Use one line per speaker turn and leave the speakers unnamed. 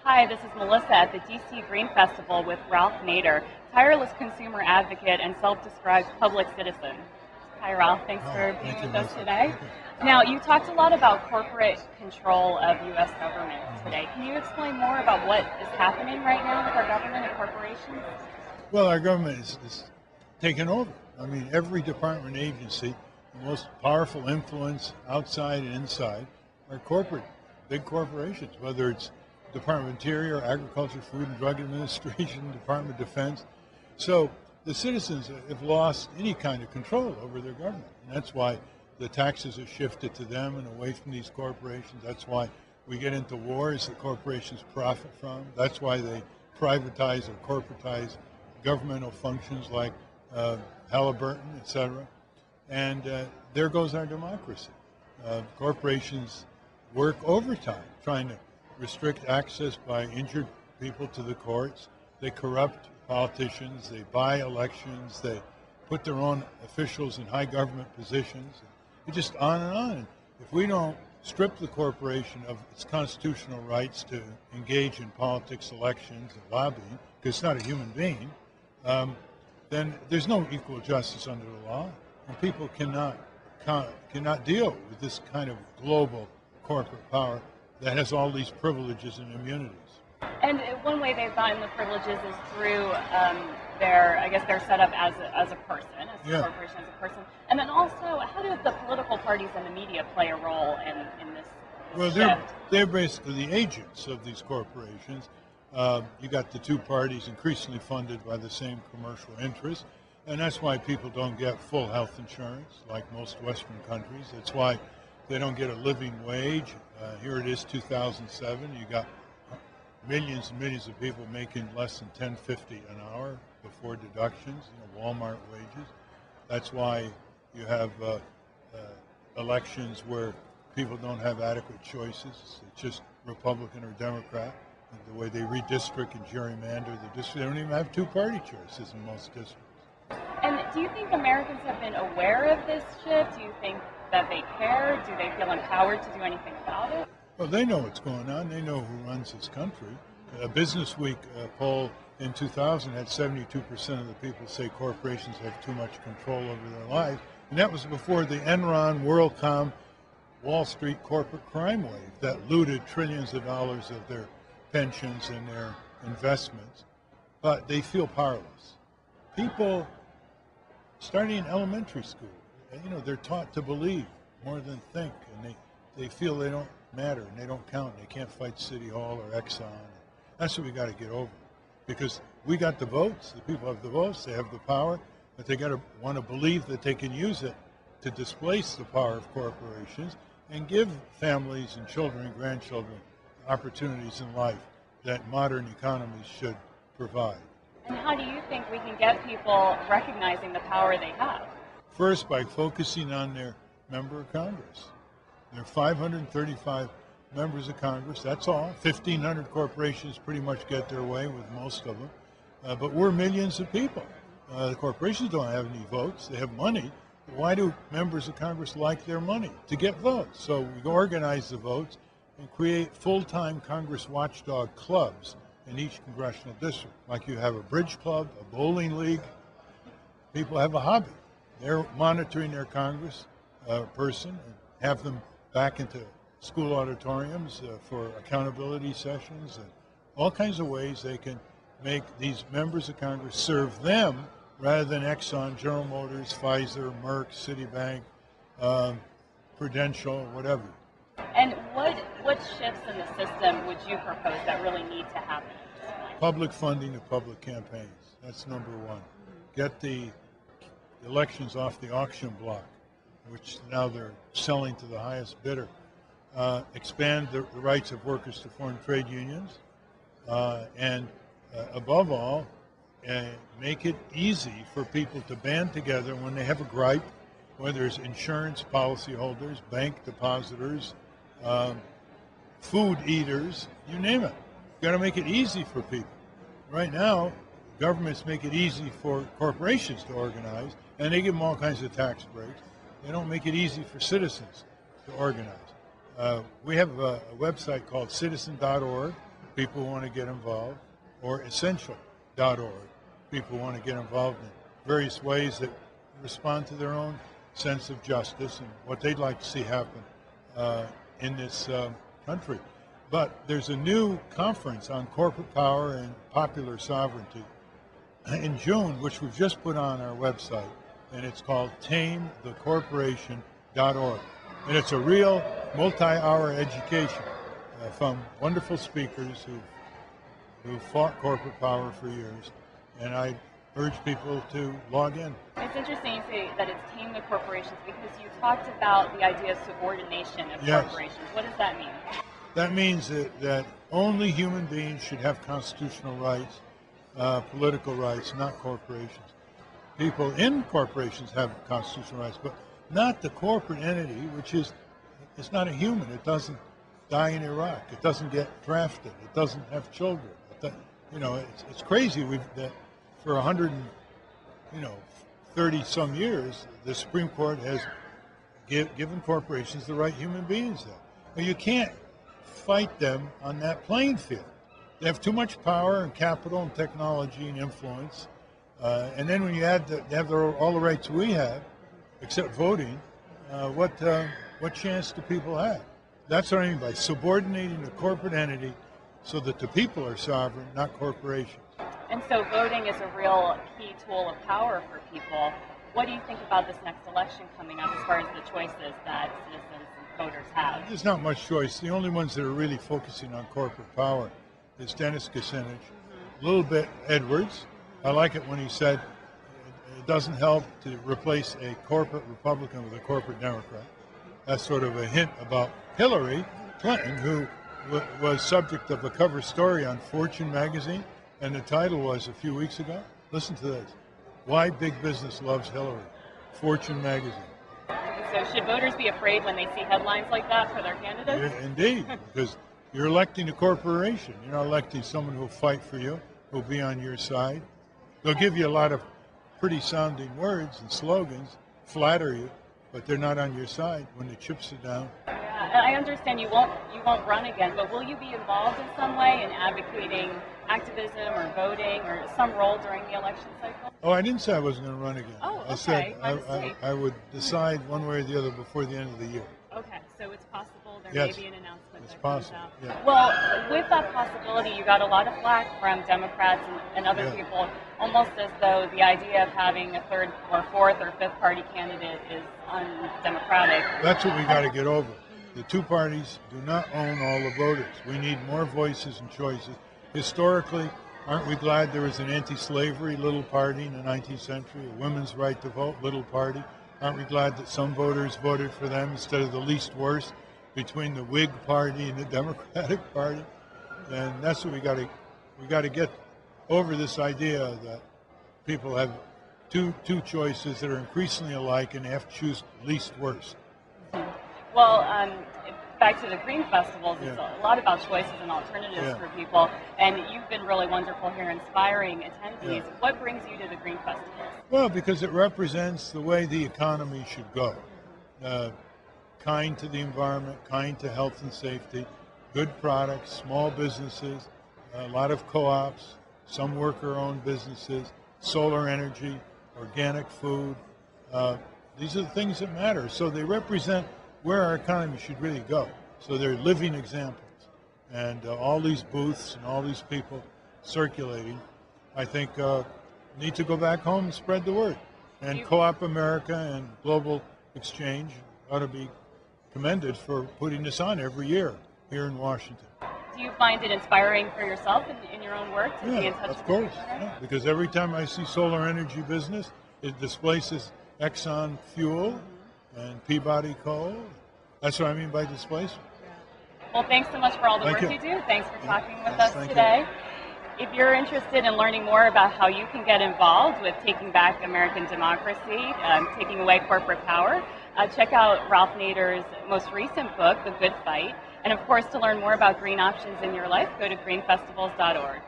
Hi, this is Melissa at the DC Green Festival with Ralph Nader, tireless consumer advocate and self-described public citizen. Hi, Ralph. Thanks for being with us today. Now, you talked a lot about corporate control of U.S. government today. Can you explain more about what is happening right now with our government and corporations?
Well, our government is taking over. I mean, every department and agency, the most powerful influence outside and inside are corporate, big corporations, whether it's Department of Interior, Agriculture, Food and Drug Administration, Department of Defense. So the citizens have lost any kind of control over their government. And that's why the taxes are shifted to them and away from these corporations. That's why we get into wars that corporations profit from. That's why they privatize or corporatize governmental functions like Halliburton, et cetera. And there goes our democracy. Corporations work overtime trying to restrict access by injured people to the courts. They corrupt politicians. They buy elections. They put their own officials in high government positions. It's just on and on. If we don't strip the corporation of its constitutional rights to engage in politics, elections, and lobbying, because it's not a human being, then there's no equal justice under the law, and people cannot deal with this kind of global corporate power that has all these privileges and immunities.
And one way they've gotten the privileges is through they're set up as a person, as a corporation, as a person. And then also, how do the political parties and the media play a role in this
Well, they're basically the agents of these corporations. You got the two parties increasingly funded by the same commercial interests, and that's why people don't get full health insurance like most Western countries. That's why they don't get a living wage. Here it is, 2007. You got millions and millions of people making less than $10.50 an hour before deductions. Walmart wages. That's why you have elections where people don't have adequate choices. It's just Republican or Democrat. The way they redistrict and gerrymander the district, they don't even have two-party choices in most districts.
And do you think Americans have been aware of this shift? Do you think that they care? Do they feel empowered to do anything about it?
Well, they know what's going on. They know who runs this country. A Business Week poll in 2000 had 72% of the people say corporations have too much control over their lives. And that was before the Enron, WorldCom, Wall Street corporate crime wave that looted trillions of dollars of their pensions and their investments. But they feel powerless. People starting in elementary school, they're taught to believe more than think, and they feel they don't matter and they don't count. They can't fight City Hall or Exxon. That's what we got to get over, because we got the votes. The people have the votes. They have the power, but they got to want to believe that they can use it to displace the power of corporations and give families and children and grandchildren opportunities in life that modern economies should provide.
And how do you think we can get people recognizing the power they have?
First, by focusing on their member of Congress. There are 535 members of Congress, that's all. 1,500 corporations pretty much get their way with most of them. But we're millions of people. The corporations don't have any votes. They have money. But why do members of Congress like their money? To get votes. So we organize the votes and create full-time Congress watchdog clubs in each congressional district. Like you have a bridge club, a bowling league. People have a hobby. They're monitoring their Congress person and have them back into school auditoriums for accountability sessions and all kinds of ways they can make these members of Congress serve them rather than Exxon, General Motors, Pfizer, Merck, Citibank, Prudential, whatever.
And what shifts in the system would you propose that really need to happen?
Public funding of public campaigns. That's number one. Get the elections off the auction block, which now they're selling to the highest bidder. Expand the rights of workers to form trade unions. And above all, make it easy for people to band together when they have a gripe, whether it's insurance policyholders, bank depositors, food eaters, you name it. You got to make it easy for people. Right now, governments make it easy for corporations to organize, and they give them all kinds of tax breaks. They don't make it easy for citizens to organize. We have a website called citizen.org. people want to get involved, or essential.org. People want to get involved in various ways that respond to their own sense of justice and what they'd like to see happen in this country. But there's a new conference on corporate power and popular sovereignty in June, which we've just put on our website, and it's called tamethecorporation.org. And it's a real multi-hour education from wonderful speakers who fought corporate power for years. And I urge people to log in.
It's interesting you say that it's tame the corporations, because you talked about the idea of subordination of
Yes.
corporations. What does that mean?
That means that only human beings should have constitutional rights, political rights, not corporations. People in corporations have constitutional rights, but not the corporate entity, which is, it's not a human. It doesn't die in Iraq. It doesn't get drafted. It doesn't have children. It's crazy. That for 130 some years, the Supreme Court has given corporations the right human beings have. Now, you can't fight them on that playing field. They have too much power and capital and technology and influence. And then when you add they have all the rights we have, except voting, what chance do people have? That's what I mean by subordinating the corporate entity so that the people are sovereign, not corporations.
And so voting is a real key tool of power for people. What do you think about this next election coming up as far as the choices that citizens and voters have?
There's not much choice. The only ones that are really focusing on corporate power is Dennis Kucinich, a little bit Edwards. I like it when he said it doesn't help to replace a corporate Republican with a corporate Democrat. That's sort of a hint about Hillary Clinton, who was subject of a cover story on Fortune magazine, and the title was a few weeks ago. Listen to this: "Why Big Business Loves Hillary." Fortune magazine.
So should voters be afraid when they see headlines like that for their candidates?
Yeah, indeed, because you're electing a corporation. You're not electing someone who'll fight for you, who'll be on your side. They'll give you a lot of pretty sounding words and slogans, flatter you, but they're not on your side when the chips are down.
Yeah, and I understand you won't run again, but will you be involved in some way in advocating activism or voting or some role during the election cycle?
Oh, I didn't say I wasn't going to run again.
Oh, okay.
I said
My mistake.
I would decide one way or the other before the end of the year.
Okay, so it's possible there
Yes,
may be an announcement
it's
that comes
possible,
out.
yeah.
Well, with that possibility, you got a lot of flack from Democrats and other
Yeah.
people, almost as though the idea of having a third or fourth or fifth party candidate is undemocratic.
That's what we got to get over. The two parties do not own all the voters. We need more voices and choices. Historically, aren't we glad there was an anti-slavery little party in the 19th century, a women's right to vote little party? Aren't we glad that some voters voted for them instead of the least worst between the Whig Party and the Democratic Party? And that's what we got to get over, this idea that people have two choices that are increasingly alike and they have to choose least worst.
Well, back to the Green Festivals, it's
Yeah.
a lot about choices and alternatives
Yeah.
for people, and you've been really wonderful here inspiring attendees.
Yeah.
What brings you to the Green Festivals?
Well, because it represents the way the economy should go. Kind to the environment, kind to health and safety, good products, small businesses, a lot of co-ops, some worker-owned businesses, solar energy, organic food. These are the things that matter. So they represent where our economy should really go. So they're living examples. And all these booths and all these people circulating, I think, need to go back home and spread the word. And Co-op America and Global Exchange ought to be commended for putting this on every year here in Washington.
Do you find it inspiring for yourself in your own work to be in touch
of
with
course.
people?
Yeah, because every time I see solar energy business, it displaces Exxon fuel and Peabody coal. That's what I mean by displacement.
Well, thanks so much for all the
Thank
work
you.
you do. Thanks for talking with
Yes,
us
thank you.
today. If you're interested in learning more about how you can get involved with taking back American democracy, taking away corporate power, check out Ralph Nader's most recent book, The Good Fight. And of course, to learn more about green options in your life, go to greenfestivals.org.